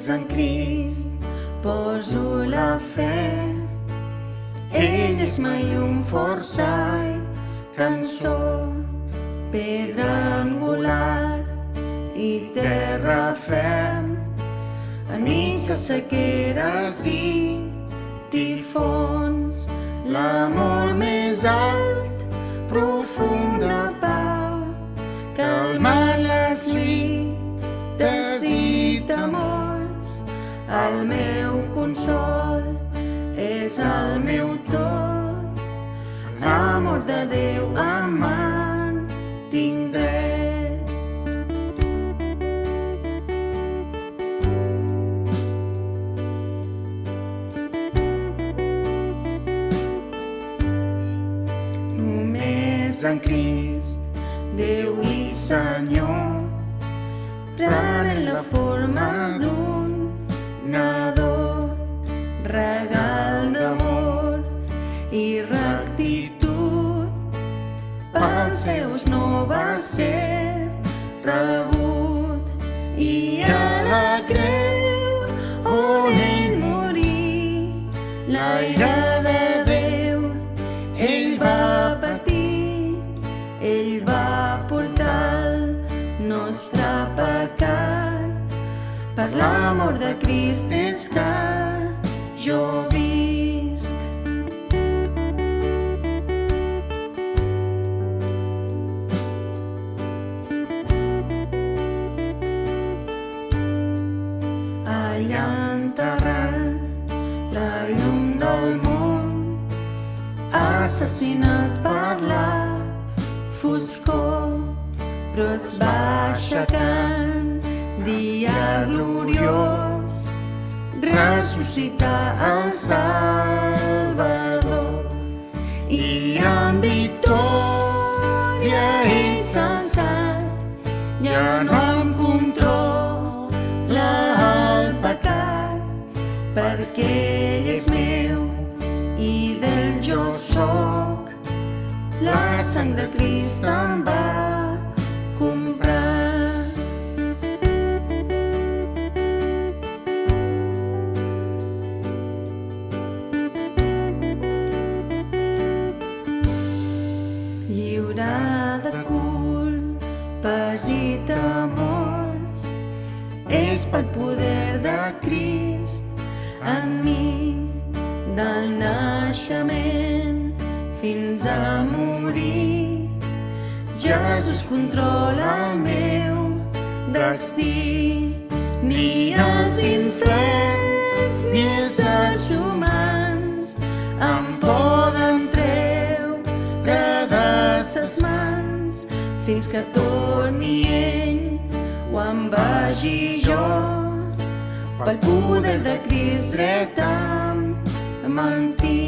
Només en Crist poso la fe. Ell és ma llum, força i cançó, pedra angular i terra ferm. Enmig de sequeres i tifons, l'amor més alt, profunda pau, calmant les lluites i temors. El meu consol és el meu tot, amor de Déu em mantindré. Només en Crist, Déu i Senyor, prenent la forma d'un nadó, regal d'amor i rectitud, pels seus no va ser rebut. I a la creu on ell morí, la ira de Déu ell va patir. Ell va portar el nostre pecat, per l'amor de Crist és que jo visc. Allà enterrat, la llum del món, assassinat per la foscor, però es va aixecant dia gloriós, ressuscitar el Salvador. I amb victòria ell s'alçat, ja no em controla el pecat, perquè ell és meu i d'ell jo soc. La sang de Crist em va comprar. Lliure de culpes i temors, és pel poder de Crist en mi, del naixement fins a morir. Jesús controla el meu destí. Ni els infers ni éssers humans em poden treure de ses mans, fins que torni ell o em vagi jo. Pel poder de Crist dret em mantinc.